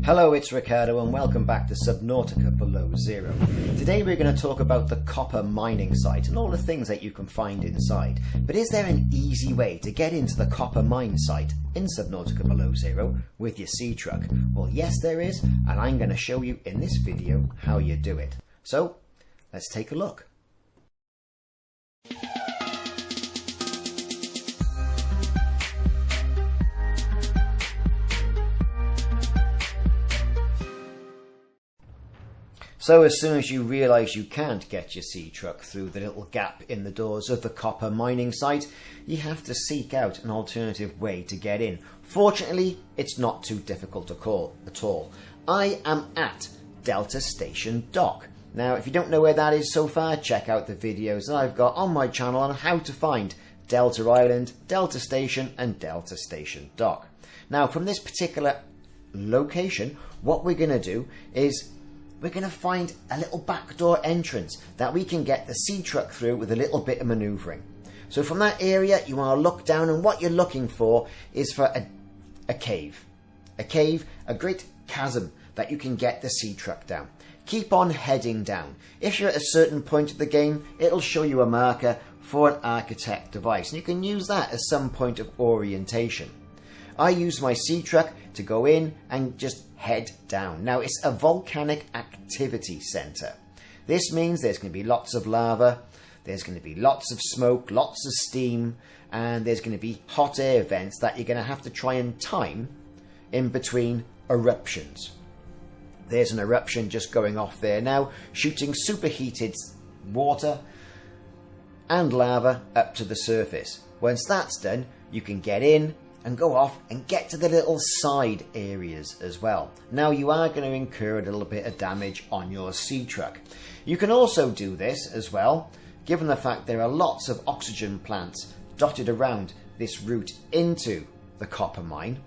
Hello, it's Ricardo and welcome back to Subnautica Below Zero. Today we're going to talk about the Koppa Mining Site and all the things that you can find inside. But is there an easy way to get into the Koppa Mine Site in Subnautica Below Zero with your Seatruck? Well, yes there is, and I'm going to show you in this video how you do it. So, let's take a look. So as soon as you realise you can't get your Seatruck through the little gap in the doors of the Koppa Mining Site, you have to seek out an alternative way to get in. Fortunately, it's not too difficult at all. I am at Delta Station Dock. Now, if you don't know where that is so far, check out the videos that I've got on my channel on how to find Delta Island, Delta Station and Delta Station Dock. Now, from this particular location, what we're going to do is we're going to find a little backdoor entrance that we can get the Seatruck through with a little bit of manoeuvring. So from that area, you want to look down, and what you're looking for is for a cave. A cave, a great chasm that you can get the Seatruck down. Keep on heading down. If you're at a certain point of the game, it'll show you a marker for an architect device, and you can use that as some point of orientation. I use my Seatruck to go in and just head down. Now, it's a volcanic activity centre. This means there's going to be lots of lava, there's going to be lots of smoke, lots of steam, and there's going to be hot air vents that you're going to have to try and time in between eruptions. There's an eruption just going off there now, shooting superheated water and lava up to the surface. Once that's done, you can get in and go off and get to the little side areas as well. Now, you are going to incur a little bit of damage on your Seatruck. You can also do this as well, given the fact there are lots of oxygen plants dotted around this route into the Koppa mine,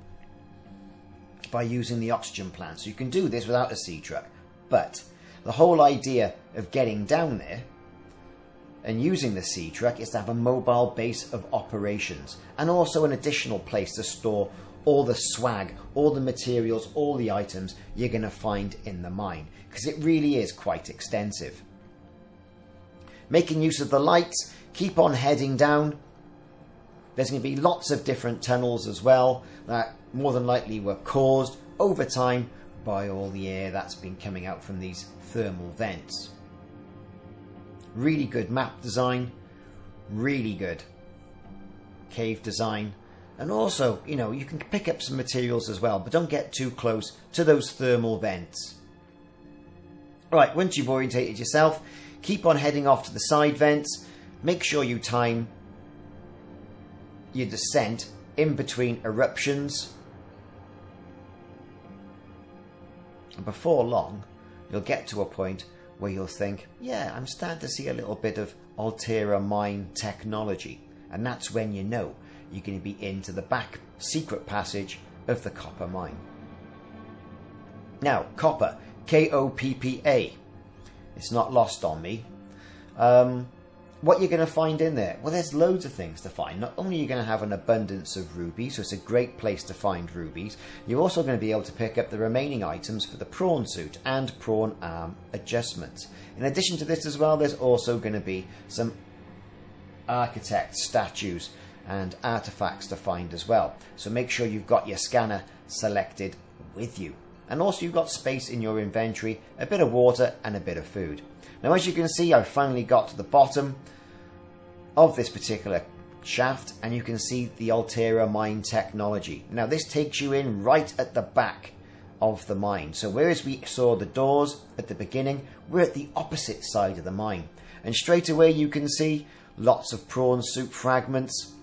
by using the oxygen plants. So you can do this without a Seatruck. But the whole idea of getting down there and using the Seatruck is to have a mobile base of operations, and also an additional place to store all the swag, all the materials, all the items you're going to find in the mine, because it really is quite extensive. Making use of the lights, keep on heading down. There's going to be lots of different tunnels as well that more than likely were caused over time by all the air that's been coming out from these thermal vents. Really good map design, really good cave design, and also, you know, you can pick up some materials as well, but don't get too close to those thermal vents. Right, once you've orientated yourself, keep on heading off to the side vents. Make sure you time your descent in between eruptions, and before long you'll get to a point where you'll think, yeah, I'm starting to see a little bit of Alterra Mine technology. And that's when you know you're going to be into the back secret passage of the Koppa mine. Now, Koppa, K-O-P-P-A. It's not lost on me. What you're going to find in there? Well, there's loads of things to find. Not only are you going to have an abundance of rubies, so it's a great place to find rubies, you're also going to be able to pick up the remaining items for the Prawn Suit and Prawn Arm adjustments. In addition to this as well, there's also going to be some architect statues and artifacts to find as well. So make sure you've got your scanner selected with you. And also you've got space in your inventory, a bit of water and a bit of food. Now, as you can see, I've finally got to the bottom of this particular shaft, and you can see the Alterra Mine technology. Now, this takes you in right at the back of the mine. So whereas we saw the doors at the beginning, we're at the opposite side of the mine. And straight away you can see lots of Prawn Suit fragments.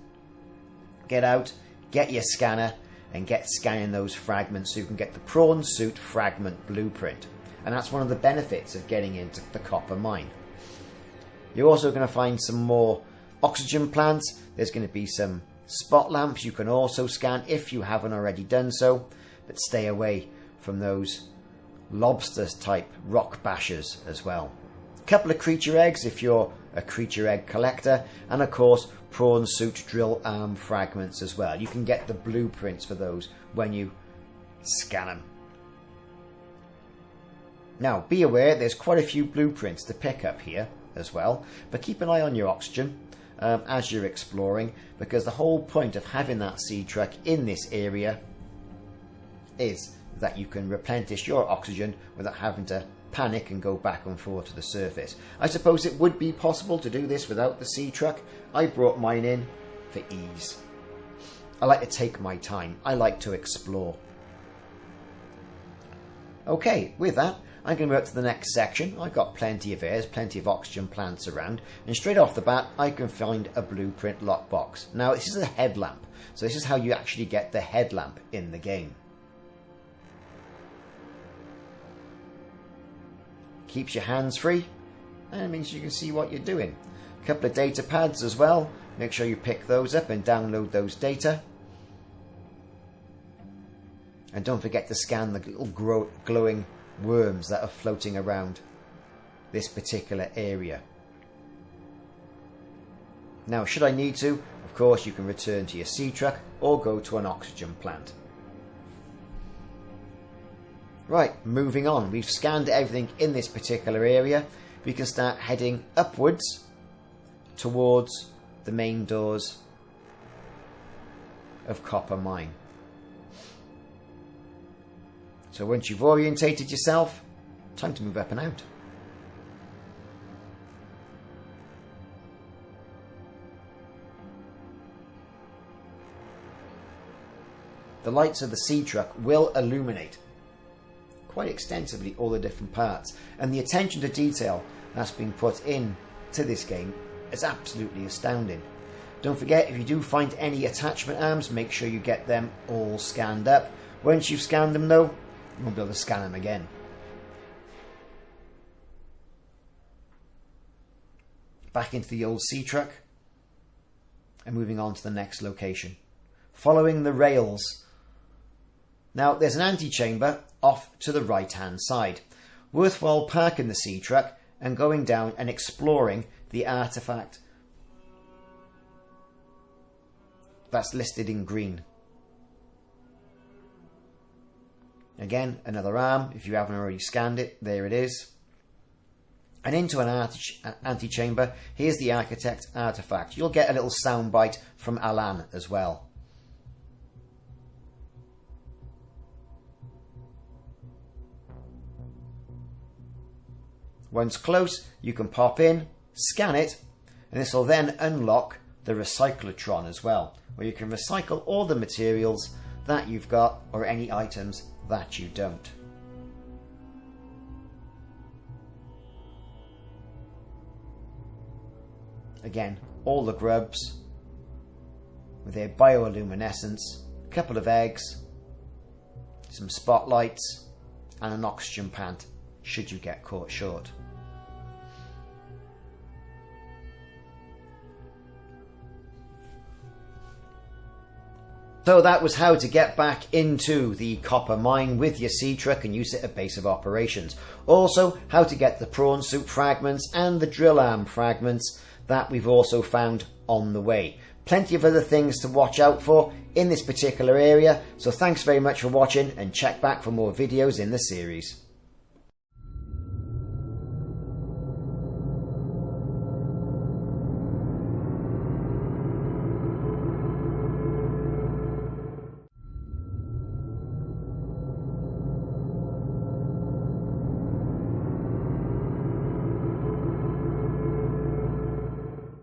Get out, get your scanner, and get scanning those fragments so you can get the Prawn Suit fragment blueprint. And that's one of the benefits of getting into the Koppa mine. You're also going to find some more oxygen plants. There's going to be some spot lamps you can also scan if you haven't already done so, but stay away from those lobster type rock bashers as well. A couple of creature eggs if you're a creature egg collector, and of course Prawn Suit drill arm fragments as well. You can get the blueprints for those when you scan them. Now, be aware there's quite a few blueprints to pick up here as well, but keep an eye on your oxygen as you're exploring, because the whole point of having that Seatruck in this area is that you can replenish your oxygen without having to panic and go back and forth to the surface. I suppose it would be possible to do this without the Seatruck. I brought mine in for ease. I like to take my time. I like to explore. Okay, with that, I'm going to move up to the next section. I've got plenty of airs, plenty of oxygen plants around, and straight off the bat I can find a blueprint lockbox. Now this is a headlamp, so this is how you actually get the headlamp in the game. Keeps your hands free, and it means you can see what you're doing. A couple of data pads as well. Make sure you pick those up and download those data. And don't forget to scan the little glowing worms that are floating around this particular area. Now, should I need to, of course you can return to your Seatruck or go to an oxygen plant. Right, moving on. We've scanned everything in this particular area. We can start heading upwards towards the main doors of Koppa Mine. So once you've orientated yourself, time to move up and out. The lights of the Seatruck will illuminate quite extensively all the different parts, and the attention to detail that's been put in to this game is absolutely astounding. Don't forget, if you do find any attachment arms, make sure you get them all scanned up. Once you've scanned them though, you won't be able to scan them again. Back into the old Seatruck and moving on to the next location. Following the rails. Now there's an antechamber off to the right hand side. Worthwhile parking the Seatruck and going down and exploring the artifact that's listed in green. Again, another arm, if you haven't already scanned it, there it is. And into an antechamber, here's the architect artifact. You'll get a little soundbite from Alan as well. Once close, you can pop in, scan it, and this will then unlock the recyclotron as well, where you can recycle all the materials that you've got or any items that you don't. Again, all the grubs with their bioluminescence, a couple of eggs, some spotlights, and an oxygen plant should you get caught short. So that was how to get back into the Koppa Mine with your Seatruck and use it at base of operations. Also, how to get the Prawn Suit fragments and the drill arm fragments that we've also found on the way. Plenty of other things to watch out for in this particular area, so thanks very much for watching and check back for more videos in the series.